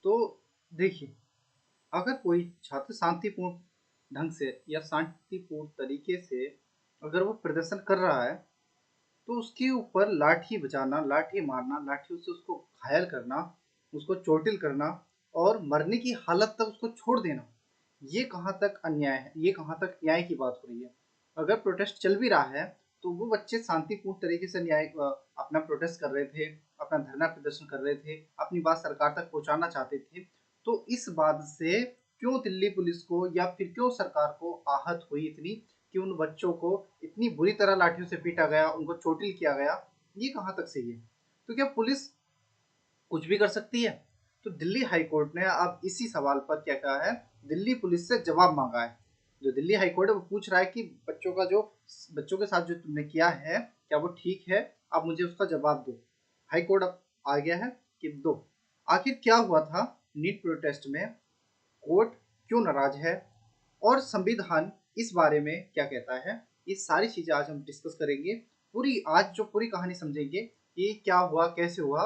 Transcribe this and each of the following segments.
तो देखिए, अगर कोई छात्र शांतिपूर्ण ढंग से या शांतिपूर्ण तरीके से अगर वो प्रदर्शन कर रहा है, तो उसके ऊपर लाठी बजाना, लाठी मारना, लाठियों से उसको घायल करना, उसको चोटिल करना और मरने की हालत तक उसको छोड़ देना, ये कहाँ तक अन्याय है, ये कहाँ तक न्याय की बात हो रही है। अगर प्रोटेस्ट चल भी रहा है तो वो बच्चे शांतिपूर्ण तरीके से अपना प्रोटेस्ट कर रहे थे, अपना धरना प्रदर्शन कर रहे थे, अपनी बात सरकार तक पहुंचाना चाहते थे। तो इस बात से क्यों दिल्ली पुलिस को या फिर क्यों सरकार को आहत हुई इतनी कि उन बच्चों को इतनी बुरी तरह लाठियों से पीटा गया, उनको चोटिल किया गया, ये कहाँ तक सही है। तो क्या पुलिस कुछ भी कर सकती है? तो दिल्ली हाई कोर्ट ने अब इसी सवाल पर क्या कहा है, दिल्ली पुलिस से जवाब मांगा है। जो दिल्ली हाई कोर्ट है वो पूछ रहा है कि बच्चों के साथ जो तुमने किया है, क्या वो ठीक है? आप मुझे उसका जवाब दो। हाई कोर्ट अब आ गया है कि दो। आखिर क्या हुआ था नीट प्रोटेस्ट में, कोर्ट क्यों नाराज है, और संविधान इस बारे में क्या कहता है, ये सारी चीजें आज हम डिस्कस करेंगे। पूरी आज जो पूरी कहानी समझेंगे कि क्या हुआ, कैसे हुआ।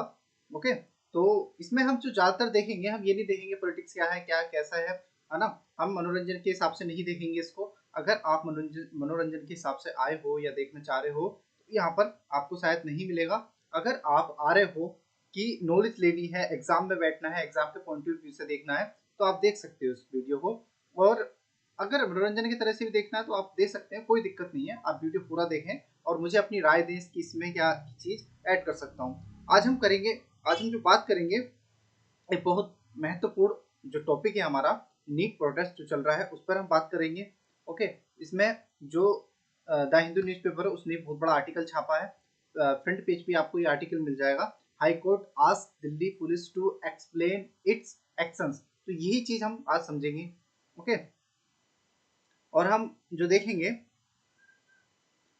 ओके। तो इसमें हम जो ज्यादातर देखेंगे, हम ये नहीं देखेंगे पॉलिटिक्स क्या है, क्या कैसा है ना। हम मनोरंजन के हिसाब से नहीं देखेंगे इसको। अगर आप मनोरंजन मनोरंजन के हिसाब से आए हो या देखना चाह रहे हो तो यहाँ पर आपको शायद नहीं मिलेगा। अगर आप आ रहे हो कि नॉलेज लेनी है, एग्जाम में बैठना है, एग्जाम के पॉइंट ऑफ व्यू से देखना है, तो आप देख सकते हो इस वीडियो को। और अगर मनोरंजन की तरह से भी देखना है तो आप दे सकते हैं, कोई दिक्कत नहीं है। आप वीडियो पूरा देखें और मुझे अपनी राय दें कि इसमें क्या चीज ऐड कर सकता हूँ। आज हम जो बात करेंगे, एक बहुत महत्वपूर्ण जो टॉपिक है हमारा, नीट प्रोटेस्ट जो चल रहा है उस पर हम बात करेंगे। ओके। इसमें जो द हिंदू न्यूज़पेपर है उसने बहुत बड़ा आर्टिकल छापा है। फ्रंट पेज पे आपको ये आर्टिकल मिल जाएगा, high court ask Delhi police to explain its actions. तो यही चीज हम आज समझेंगे। ओके। और हम जो देखेंगे,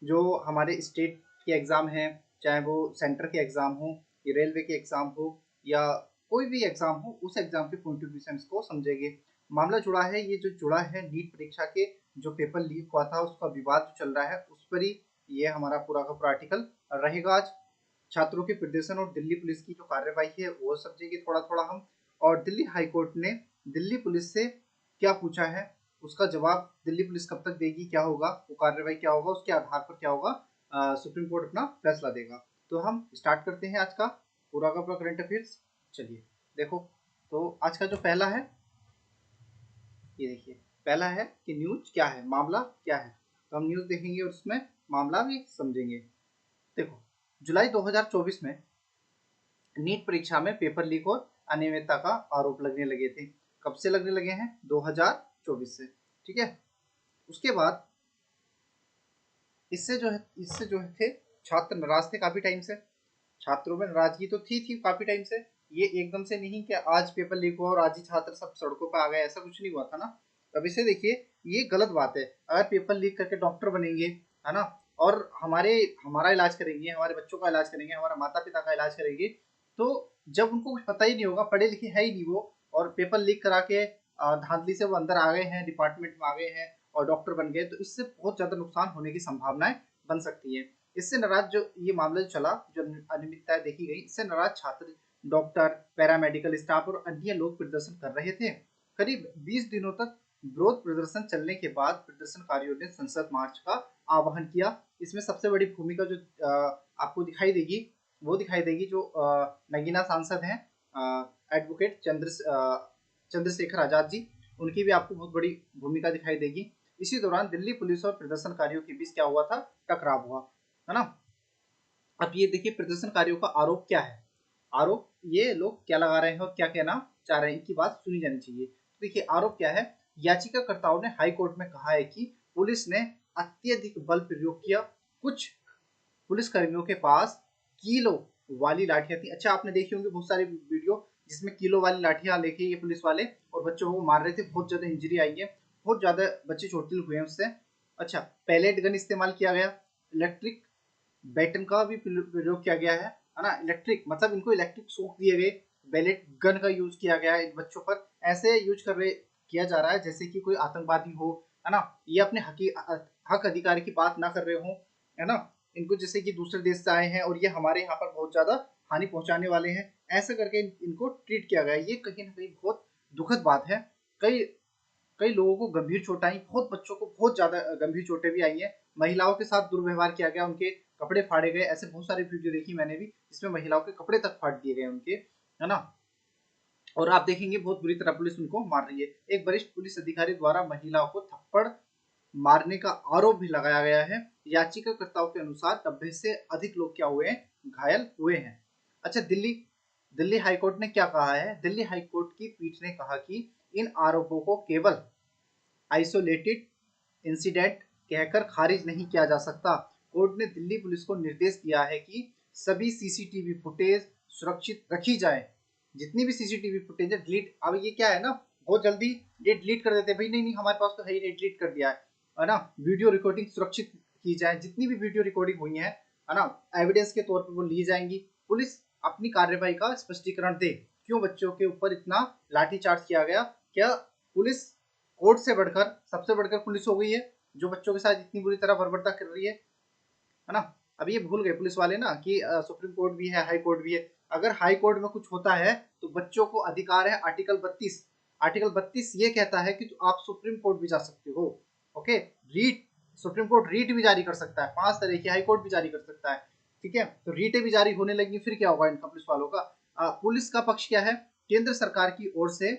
जो हमारे स्टेट के एग्ज़ाम हैं, चाहे वो सेंटर के एग्ज़ाम हो, या रेलवे के एग्ज़ाम हो, या कोई भी एग्ज़ाम हो, उस एग्ज़ाम के पॉइंट ऑफ व्यू से हम इसको समझेंगे। मामला जुड़ा है, ये जो जुड़ा है नीट परीक्षा के जो पेपर लीक हुआ था उसका विवाद जो चल रहा है उस पर ही ये हमारा पूरा का पूरा आर्टिकल रहेगा आज। छात्रों के प्रदर्शन और दिल्ली पुलिस की जो कार्रवाई है वो समझेंगे थोड़ा थोड़ा हम। और दिल्ली हाई कोर्ट ने दिल्ली पुलिस से क्या पूछा है, उसका जवाब दिल्ली पुलिस कब तक देगी, क्या होगा, वो कार्रवाई क्या होगा, उसके आधार पर क्या होगा, सुप्रीम कोर्ट अपना फैसला देगा। तो हम स्टार्ट करते हैं आज का पूरा करंट अफेयर्स। चलिए देखो, तो आज का जो पहला है, ये देखिए, पहला है कि न्यूज क्या है, मामला क्या है। तो हम न्यूज देखेंगे और उसमें मामला भी समझेंगे। देखो, जुलाई 2024 में नीट परीक्षा में पेपर लीक और अनियमितता का आरोप लगने लगे थे। कब से लगने लगे हैं? 2024 से। ठीक है। उसके बाद इससे जो है थे छात्र नाराज थे काफी टाइम से। छात्रों में नाराजगी तो थी काफी टाइम से। ये एकदम से नहीं कि आज पेपर लीक हुआ और आज ही छात्र सब सड़कों पर आ गए, ऐसा कुछ नहीं हुआ था ना। अब इसे देखिए, ये गलत बात है। अगर पेपर लीक करके डॉक्टर बनेंगे, है ना, और हमारा इलाज करेंगे, हमारे बच्चों का इलाज करेंगे, हमारे माता पिता का इलाज करेंगे, तो जब उनको कुछ पता ही नहीं होगा, पढ़े लिखे है ही नहीं वो, और पेपर लीक करा के धांधली से वो अंदर आ गए हैं, डिपार्टमेंट में आ गए हैं और डॉक्टर बन गए, तो इससे बहुत ज्यादा नुकसान होने की संभावनाएं बन सकती है। इससे नाराज जो ये मामला जो चला, जो अनियमितताएं देखी गई, इससे नाराज छात्र, डॉक्टर, पैरामेडिकल स्टाफ और अन्य लोग प्रदर्शन कर रहे थे। करीब 20 दिनों तक विरोध प्रदर्शन चलने के बाद प्रदर्शनकारियों ने संसद मार्च का आह्वान किया। इसमें सबसे बड़ी भूमिका जो आपको दिखाई देगी, वो दिखाई देगी जो नगीना सांसद हैं, एडवोकेट चंद्रशेखर आजाद जी, उनकी भी आपको बहुत बड़ी भूमिका दिखाई देगी। इसी दौरान दिल्ली पुलिस और प्रदर्शनकारियों के बीच क्या हुआ था? टकराव हुआ, है ना। अब ये देखिए, प्रदर्शनकारियों का आरोप क्या है। आरोप, ये लोग क्या लगा रहे हैं और क्या कहना चाह रहे हैं, इनकी बात सुनी जानी चाहिए। तो देखिए आरोप क्या है। याचिकाकर्ताओं ने हाई कोर्ट में कहा है कि पुलिस ने अत्यधिक बल प्रयोग किया। कुछ पुलिसकर्मियों के पास किलो वाली लाठियां थी। अच्छा, आपने देखी होंगी बहुत सारी वीडियो जिसमें किलो वाली लाठियां लेके ये पुलिस वाले और बच्चों को मार रहे थे। बहुत ज्यादा इंजरी आई है, बहुत ज्यादा बच्चे चोटिल हुए हैं उससे। अच्छा, पैलेट गन इस्तेमाल किया गया, इलेक्ट्रिक बैटन का भी प्रयोग किया गया है ना। इलेक्ट्रिक मतलब इनको इलेक्ट्रिक शॉक दिए गए, बैलेट गन का यूज किया गया है इन बच्चों पर। ऐसे यूज कर रहे किया जा रहा है जैसे कि कोई आतंकवादी हो, है ना। ये अपने हक अधिकार की बात ना कर रहे हो, है ना। इनको जैसे कि दूसरे देश से आए हैं और ये हमारे यहाँ पर बहुत ज्यादा हानि पहुंचाने वाले हैं, ऐसे करके इनको ट्रीट किया गया। ये कहीं ना कहीं बहुत दुखद बात है। कई कई लोगों को गंभीर चोट आई, बहुत बच्चों को बहुत ज्यादा गंभीर चोटें भी आई हैं। महिलाओं के साथ दुर्व्यवहार किया गया, उनके कपड़े फाड़े गए। ऐसे बहुत सारी वीडियो देखी मैंने भी जिसमें महिलाओं के कपड़े तक फाड़ दिए गए उनके, है ना। और आप देखेंगे बहुत बुरी तरह पुलिस उनको मार रही है। एक वरिष्ठ पुलिस अधिकारी द्वारा महिलाओं को थप्पड़ मारने का आरोप भी लगाया गया है। याचिकाकर्ताओं के अनुसार 90 से अधिक लोग क्या हुए हैं, घायल हुए हैं। अच्छा, दिल्ली दिल्ली हाईकोर्ट ने क्या कहा है? दिल्ली हाईकोर्ट की पीठ ने कहा कि इन आरोपों को केवल आइसोलेटेड इंसिडेंट कहकर खारिज नहीं किया जा सकता। कोर्ट ने दिल्ली पुलिस को निर्देश दिया है कि सभी सीसीटीवी फुटेज सुरक्षित रखी जाए। जितनी भी सीसीटीवी फुटेज है डिलीट, अब ये क्या है ना, बहुत जल्दी ये डिलीट कर देते हैं, भाई नहीं नहीं हमारे पास तो है ही नहीं, डिलीट कर दिया है ना। वीडियो रिकॉर्डिंग सुरक्षित की जाए, जितनी भी वीडियो रिकॉर्डिंग हुई है ना, एविडेंस के तौर पर वो ली जाएंगी। पुलिस अपनी कार्यवाही का स्पष्टीकरण दे, क्यों बच्चों के ऊपर इतना लाठीचार्ज किया गया। क्या पुलिस कोर्ट से बढ़कर, सबसे बढ़कर पुलिस हो गई है जो बच्चों के साथ इतनी बुरी तरह बर्बरता कर रही है ना। अब ये भूल गए पुलिस वाले ना कि सुप्रीम कोर्ट भी है, हाई कोर्ट भी है। अगर हाई कोर्ट में कुछ होता है तो बच्चों को अधिकार है, आर्टिकल 32 ये कहता है कि तो आप सुप्रीम कोर्ट भी जा सकते हो। Okay, writ, supreme court writ भी जारी कर सकता है, 5 तरह की, हाई कोर्ट भी जारी कर सकता है। ठीक है, तो रीटें भी जारी होने लगी, फिर क्या होगा इनका, पुलिस वालों का। पुलिस का पक्ष क्या है? केंद्र सरकार की ओर से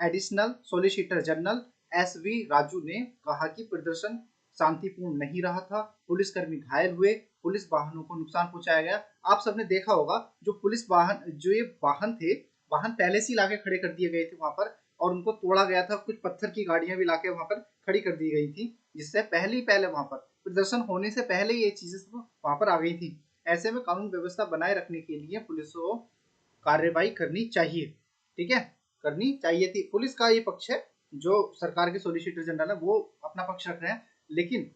additional solicitor general SV. Raju ने कहा कि प्रदर्शन शांतिपूर्ण नहीं रहा था, पुलिसकर्मी घायल हुए, पुलिस वाहनों को नुकसान पहुंचाया गया। आप सबने देखा होगा जो पुलिस वाहन, जो ये वाहन थे, वाहन पहले से लाके खड़े कर दिए गए थे वहां पर, और उनको तोड़ा गया था। कुछ पत्थर की गाड़ियां भी लाके वहां पर खड़ी कर दी गई थी, जिससे पहले वहां पर प्रदर्शन होने से पहले ये चीजें वहां पर आ गई थी। ऐसे में कानून व्यवस्था बनाए रखने के लिए पुलिस को कार्रवाई करनी चाहिए। ठीक है, करनी चाहिए थी। पुलिस का ये पक्ष है, जो सरकार के सोलिसिटर जनरल है वो अपना पक्ष रख रहे हैं। लेकिन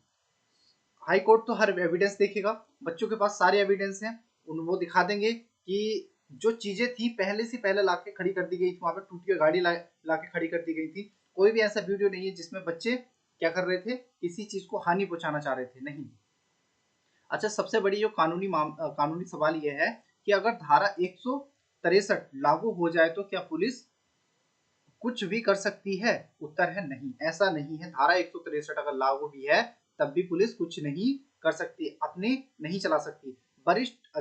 हाई कोर्ट तो हर एविडेंस देखेगा, बच्चों के पास सारे एविडेंस हैं, उन वो दिखा देंगे कि जो चीजें थी पहले से पहले लाके खड़ी कर दी गई थी, वहां पर टूटी हुई गाड़ी लाके खड़ी कर दी गई थी। कोई भी ऐसा वीडियो नहीं है जिसमें बच्चे क्या कर रहे थे, किसी चीज को हानि पहुंचाना चाह रहे थे, नहीं। अच्छा, सबसे बड़ी जो कानूनी सवाल यह है कि अगर धारा 163 लागू हो जाए तो क्या पुलिस कुछ भी कर सकती है? उत्तर है नहीं, ऐसा नहीं है। धारा 163 अगर लागू भी है तब भी पुलिस कुछ नहीं कर सकती, अपने नहीं चला सकती। वरिष्ठ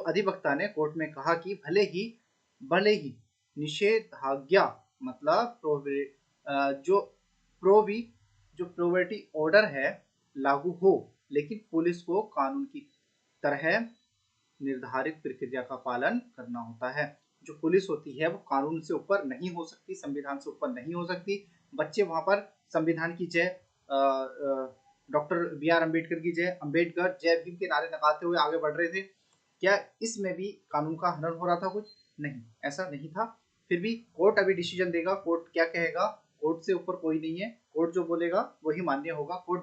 अधिवक्ता ने कोर्ट में कहा कि भले ही निषेधाज्ञा, मतलब जो प्रोवी जो प्रोवर्टी ऑर्डर है लागू हो, लेकिन पुलिस को कानून की तरह निर्धारित प्रक्रिया का पालन करना होता है। जो पुलिस होती है वो कानून से ऊपर नहीं हो सकती, संविधान से ऊपर नहीं हो सकती। बच्चे वहां पर संविधान की जय, डॉक्टर बी.आर. अम्बेडकर की जय, अम्बेडकर जय भीम के नारे लगाते हुए आगे बढ़ रहे थे। क्या इसमें भी कानून का हनन हो रहा था कुछ? नहीं, ऐसा नहीं था। फिर भी कोर्ट अभी डिसीजन देगा, कोर्ट क्या कहेगा, कोर्ट से ऊपर कोई नहीं है, कोर्ट जो बोलेगा वही मान्य होगा। कोर्ट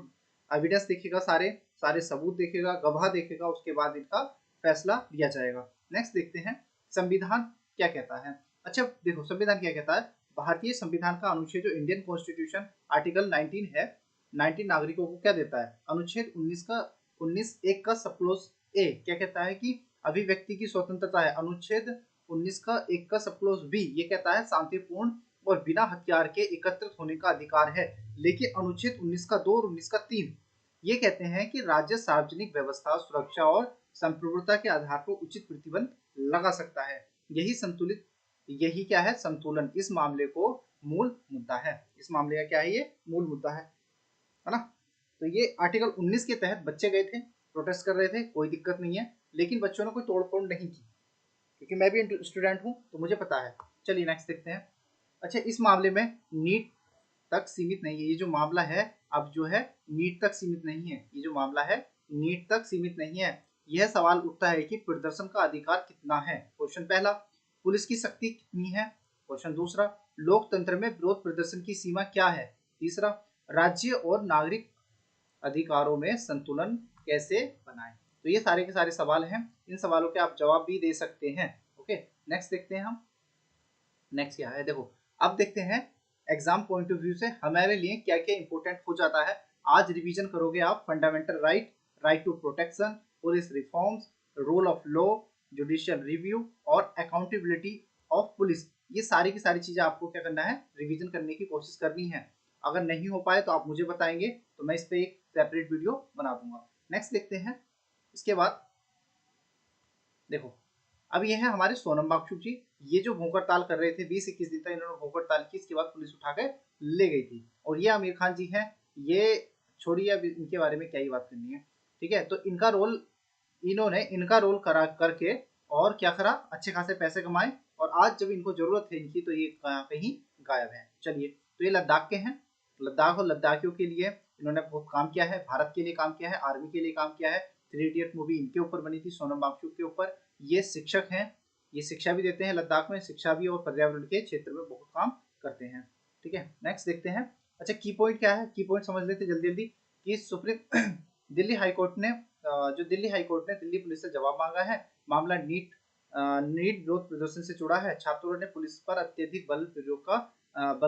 एविडेंस देखेगा, सारे सारे सबूत देखेगा, गवाह देखेगा, उसके बाद इनका फैसला लिया जाएगा। नेक्स्ट देखते हैं संविधान क्या कहता है। अच्छा देखो, संविधान क्या कहता है। भारतीय संविधान का अनुच्छेद, जो इंडियन कॉन्स्टिट्यूशन आर्टिकल 19 है, 19 नागरिकों को क्या देता है? अनुच्छेद 19 का सप्लोस ए क्या कहता है कि अभिव्यक्ति की स्वतंत्रता है। अनुच्छेद 19 का सप्लोस बी ये कहता है शांतिपूर्ण और बिना हथियार के एकत्रित होने का अधिकार है। लेकिन अनुच्छेद 19 का 2 और 19 का 3 ये कहते हैं कि राज्य सार्वजनिक व्यवस्था, सुरक्षा और संप्रभुता के आधार पर उचित प्रतिबंध लगा सकता है। यही क्या है? संतुलन इस मामले को मूल मुद्दा है। इस मामले का क्या है? ये मूल मुद्दा है ना। तो ये आर्टिकल 19 के तहत बच्चे गए थे, प्रोटेस्ट कर रहे थे, कोई दिक्कत नहीं है। लेकिन बच्चों ने कोई तोड़फोड़ नहीं की, क्योंकि मैं भी स्टूडेंट हूँ तो मुझे पता है। चलिए नेक्स्ट देखते हैं। अच्छा, इस मामले में नीट तक सीमित नहीं है ये जो मामला है। अब जो है नीट तक सीमित नहीं है ये जो मामला है, नीट तक सीमित नहीं है। यह सवाल उठता है कि प्रदर्शन का अधिकार कितना है? क्वेश्चन पहला। पुलिस की शक्ति कितनी है? क्वेश्चन दूसरा। लोकतंत्र में विरोध प्रदर्शन की सीमा क्या है? तीसरा। राज्य और नागरिक अधिकारों में संतुलन कैसे बनाएं? तो ये सारे के सारे सवाल हैं, इन सवालों के आप जवाब भी दे सकते हैं। ओके, नेक्स्ट देखते हैं हम। नेक्स्ट क्या है, देखो अब देखते हैं एग्जाम पॉइंट ऑफ व्यू से हमारे लिए क्या क्या इंपॉर्टेंट हो जाता है। आज रिवीजन करोगे आप fundamental right, right to protection, police reforms, rule of law, judicial review और अकाउंटेबिलिटी ऑफ पुलिस, ये सारी की सारी चीजें आपको क्या करना है, रिवीजन करने की कोशिश करनी है। अगर नहीं हो पाए तो आप मुझे बताएंगे, तो मैं इस पे एक सेपरेट वीडियो बना दूंगा। नेक्स्ट देखते हैं। इसके बाद देखो, अब ये है हमारे सोनम वांगचुक जी। ये जो भूख हड़ताल कर रहे थे 20-21 दिन तक इन्होंने भूख हड़ताल की, इसके बाद पुलिस उठा के ले गई थी। और ये आमिर खान जी हैं, ये छोड़िए अब इनके बारे में क्या ही बात करनी है, ठीक है। तो इन्होंने इनका रोल करा करके और क्या करा, अच्छे खासे पैसे कमाए, और आज जब इनको जरूरत है इनकी, तो ये कहीं गायब है। चलिए, तो ये लद्दाख के हैं। लद्दाख और लद्दाखियों के लिए इन्होंने बहुत काम किया है, भारत के लिए काम किया है, आर्मी के लिए काम किया है। 3 इडियट मूवी इनके ऊपर बनी थी, सोनम वांगचुक के ऊपर। ये शिक्षक हैं, ये शिक्षा भी देते हैं लद्दाख में, शिक्षा भी और पर्यावरण के क्षेत्र में बहुत काम करते हैं, ठीक है। नेक्स्ट देखते हैं। अच्छा, की पॉइंट क्या है, की पॉइंट समझ लेते जल्दी जल्दी कि सुप्रीम दिल्ली हाईकोर्ट ने दिल्ली हाईकोर्ट ने दिल्ली पुलिस से जवाब मांगा है। मामला नीट विरोध प्रदर्शन से जुड़ा है। छात्रों ने पुलिस पर अत्यधिक बल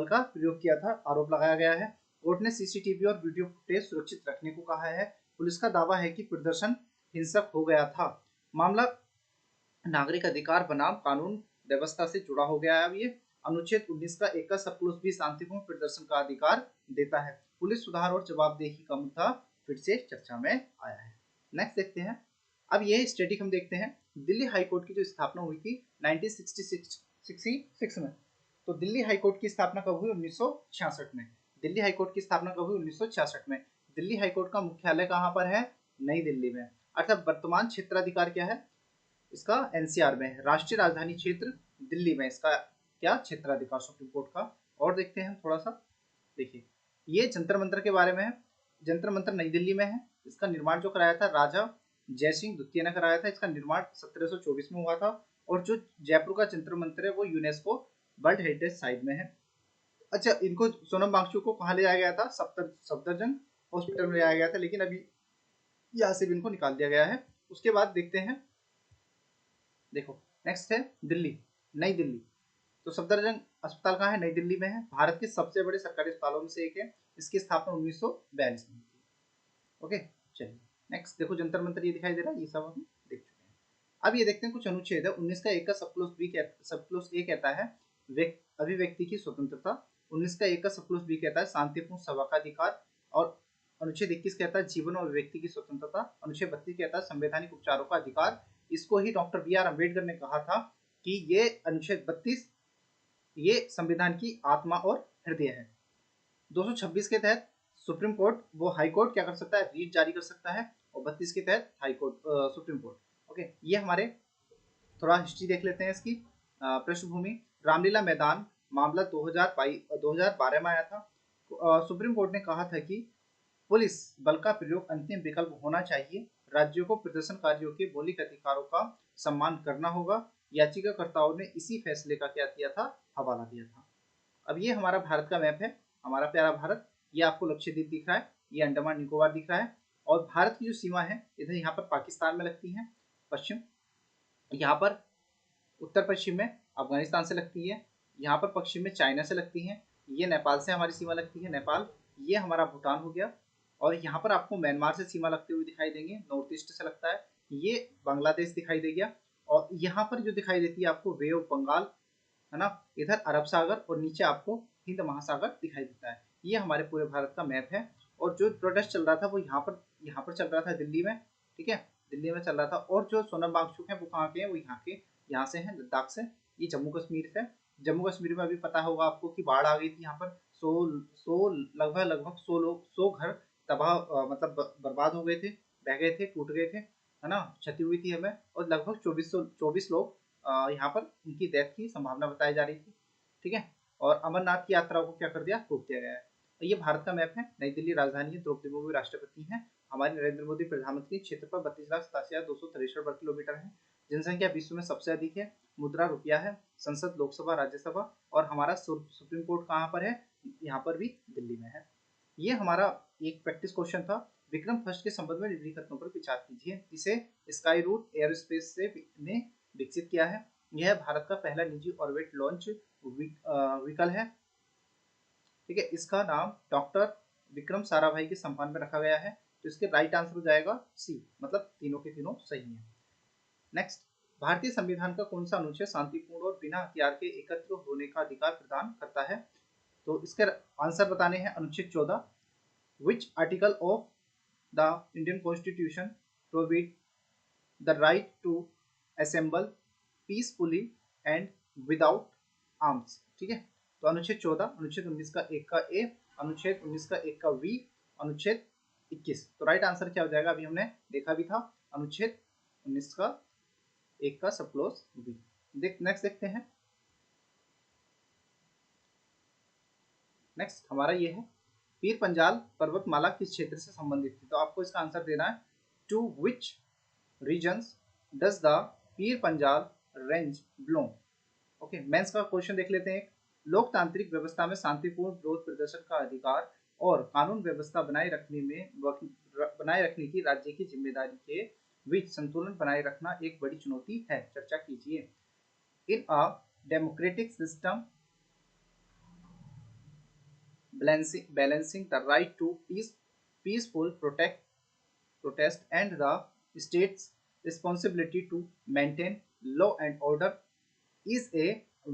का प्रयोग किया था, आरोप लगाया गया है। कोर्ट ने सीसीटीवी और वीडियो फुटेज सुरक्षित रखने को कहा है। पुलिस का दावा है कि प्रदर्शन हिंसक हो गया था। मामला नागरिक अधिकार बनाम कानून व्यवस्था से जुड़ा हो गया है। अब ये अनुच्छेद 19 का 1 का सबक्लोज भी शांतिपूर्ण प्रदर्शन का अधिकार देता है। पुलिस सुधार और जवाबदेही का मुद्दा फिर से चर्चा में आया है। नेक्स्ट देखते हैं। अब ये स्टडी हम देखते हैं। दिल्ली हाईकोर्ट की जो स्थापना हुई थी 1966 में। तो दिल्ली हाईकोर्ट की स्थापना कब हुई, 1966 में। दिल्ली हाईकोर्ट की स्थापना कब हुई, 1966 में। दिल्ली हाईकोर्ट का मुख्यालय कहाँ पर है, नई दिल्ली में। अर्थात वर्तमान क्षेत्राधिकार क्या है इसका, एनसीआर में है। राष्ट्रीय राजधानी क्षेत्र दिल्ली में इसका क्या क्षेत्राधिकार सुप्रीम कोर्ट का। और देखते हैं थोड़ा सा, देखिए ये जंतर मंतर के बारे में है। जंतर मंतर नई दिल्ली में है। इसका निर्माण जो कराया था राजा जयसिंह द्वितीय ने कराया था। इसका निर्माण 1724 में हुआ था। और जो जयपुर का जंतर मंतर है वो यूनेस्को वर्ल्ड हेरिटेज साइट में है। अच्छा, इनको सोनम वांगचुक को कहाँ ले जाया गया था, सफदरजंग हॉस्पिटल में ले जाया गया था, लेकिन अभी यहाँ से भी इनको निकाल दिया गया है। उसके बाद देखते हैं, देखो नेक्स्ट है दिल्ली, नई दिल्ली। तो सफदरजंग अस्पताल कहाँ है, नई दिल्ली में है। भारत के सबसे बड़े सरकारी अस्पतालों में से एक है। इसकी स्थापना 1942 में हुई थी। ओके, चलिए नेक्स्ट देखो, जंतर मंतर ये दिखाई दे रहा है, ये सब हम देख चुके हैं। अब ये देखते हैं कुछ अनुच्छेद है। 19 का 1 का सबक्लोज ए कहता है अभिव्यक्ति की स्वतंत्रता। 19 का 1 का सबक्लोज बी कहता है शांतिपूर्ण सभा का अधिकार। और अनुच्छेद 21 कहता है जीवन और व्यक्ति की स्वतंत्रता। अनुच्छेद 32 कहता है संवैधानिक उपचारों का अधिकार। इसको ही डॉक्टर बी आर अम्बेडकर ने कहा था कि ये अनुच्छेद 32 ये संविधान की आत्मा और हृदय है। 226 के तहत सुप्रीम कोर्ट वो हाई कोर्ट क्या कर सकता है, रीट जारी कर सकता है। और 32 के तहत high court supreme court. Okay, ये हमारे थोड़ा हिस्ट्री देख लेते हैं इसकी। पृष्ठभूमि, रामलीला मैदान मामला 2012 में आया था। सुप्रीम कोर्ट ने कहा था कि पुलिस बल का प्रयोग अंतिम विकल्प होना चाहिए। राज्यों को प्रदर्शनकारियों के मौलिक अधिकारों का सम्मान करना होगा। याचिकाकर्ताओं ने इसी फैसले का क्या किया था, हवाला दिया था। अब ये हमारा भारत का मैप है, हमारा प्यारा भारत। ये आपको लक्षद्वीप दिख रहा है, ये अंडमान निकोबार दिख रहा है। और भारत की जो सीमा है इधर यहाँ पर पाकिस्तान में लगती है पश्चिम, यहाँ पर उत्तर पश्चिम में अफगानिस्तान से लगती है, यहाँ पर पश्चिम में चाइना से लगती है, ये नेपाल से हमारी सीमा लगती है, नेपाल। ये हमारा भूटान हो गया। और यहाँ पर आपको म्यांमार से सीमा लगते हुए दिखाई देंगे, नॉर्थ ईस्ट से लगता है, ये बांग्लादेश दिखाई देगा। और यहाँ पर जो दिखाई देती है आपको वे ऑफ बंगाल, है ना, इधर अरब सागर, और नीचे आपको हिंद महासागर दिखाई देता है। ये हमारे पूरे भारत का मैप है। और जो प्रोटेस्ट चल रहा था वो यहाँ पर चल रहा था दिल्ली में, ठीक है, दिल्ली में चल रहा था। और जो सोनम वांगचुक है वो कहाँ के हैं, वो यहाँ से हैं, लद्दाख से। ये जम्मू कश्मीर से। जम्मू कश्मीर में अभी पता होगा आपको कि बाढ़ आ गई थी यहाँ पर। लगभग 100 घर तबाह मतलब बर्बाद हो गए थे, बह गए थे, टूट गए थे, है ना, क्षति हुई थी हमें। और लगभग 24 लोग यहाँ पर उनकी डेथ की संभावना बताई जा रही थी, ठीक है। और अमरनाथ की यात्रा को क्या कर दिया, रोक दिया गया है। तो ये भारत का मैप है। नई दिल्ली राजधानी है, द्रौपदी मुर्मू राष्ट्रपति हैं, हमारे नरेंद्र मोदी प्रधानमंत्री। क्षेत्रफल 32,87,263 वर्ग किलोमीटर है। जनसंख्या विश्व में सबसे अधिक है। मुद्रा रुपया है। संसद, लोकसभा, राज्यसभा। और हमारा सुप्रीम कोर्ट कहाँ पर है, यहाँ पर भी दिल्ली में है। ये हमारा एक प्रैक्टिस क्वेश्चन था। विक्रम फर्स्ट के संबंध में निम्नलिखित कथनों पर विचार कीजिए। इसे स्काई रूट एयरोस्पेस ने विकसित किया है। यह भारत का पहला निजी ऑर्बिट लॉन्च व्हीकल है, ठीक है। इसका नाम डॉक्टर विक्रम साराभाई के सम्मान में रखा गया है। तो इसके राइट आंसर हो जाएगा सी, मतलब तीनों के तीनों सही है। नेक्स्ट, भारतीय संविधान का कौन सा अनुच्छेद शांतिपूर्ण और बिना हथियार के एकत्र होने का अधिकार प्रदान करता है? तो इसके आंसर बताने हैं। अनुच्छेद 14। Which article of the Indian constitution provide the right to assemble peacefully and without arms? ठीक है, तो अनुच्छेद 14, अनुच्छेद 19 का 1 का ए, अनुच्छेद 19 का 1 का वी, अनुच्छेद 21। तो राइट आंसर क्या हो जाएगा? अभी हमने देखा भी था, अनुच्छेद 19 का 1 का सब क्लॉज बी। नेक्स्ट देखते हैं। नेक्स्ट हमारा ये है, पीर पंजाल पर्वतमाला किस क्षेत्र से संबंधित थी? तो आपको इसका आंसर देना है, to which reasons does the Pir Panjal range belong? Okay, mains का क्वेश्चन देख लेते हैं। लोकतांत्रिक व्यवस्था में शांतिपूर्ण विरोध प्रदर्शन का अधिकार और कानून व्यवस्था बनाए रखने की राज्य की जिम्मेदारी के बीच संतुलन बनाए रखना एक बड़ी चुनौती है। चर्चा कीजिए। In a democratic system balancing the right to peaceful protest and the state's responsibility to maintain law and order is a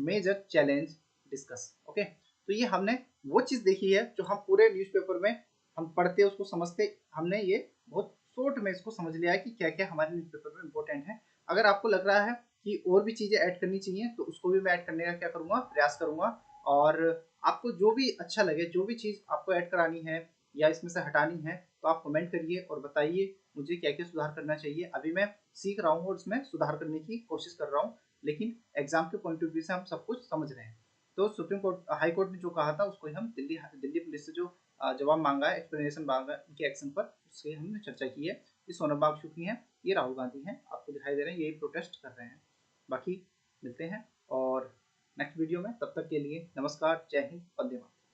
major challenge discuss। Okay, तो ये हमने वो चीज देखी है जो हम पूरे न्यूज़पेपर में हम पढ़ते उसको समझते, हमने ये बहुत शॉर्ट में इसको समझ लिया है कि क्या क्या हमारे न्यूज़पेपर में इंपॉर्टेंट है। अगर आपको लग रहा है कि और भी चीजें ऐड करनी चाहिए तो उसको भी मैं ऐड करने का क्या करूंगा, प्रयास करूंगा। और आपको जो भी अच्छा लगे, जो भी चीज आपको ऐड करानी है या इसमें से हटानी है, तो आप कमेंट करिए और बताइए मुझे क्या क्या सुधार करना चाहिए। अभी मैं सीख रहा हूँ और इसमें सुधार करने की कोशिश कर रहा हूँ, लेकिन एग्जाम के पॉइंट ऑफ व्यू से हम सब कुछ समझ रहे हैं। तो सुप्रीम कोर्ट, हाई कोर्ट ने जो कहा था उसको हम दिल्ली पुलिस से जो जवाब मांगा है, एक्सप्लेनेशन मांगा है उनके एक्शन पर, उससे हमने चर्चा की है। ये सोनम बागचू हैं, ये राहुल गांधी हैं, आपको दिखाई दे रहे हैं, यही प्रोटेस्ट कर रहे हैं। बाकी मिलते हैं और नेक्स्ट वीडियो में, तब तक के लिए नमस्कार, जय हिंद, वंदे मातरम।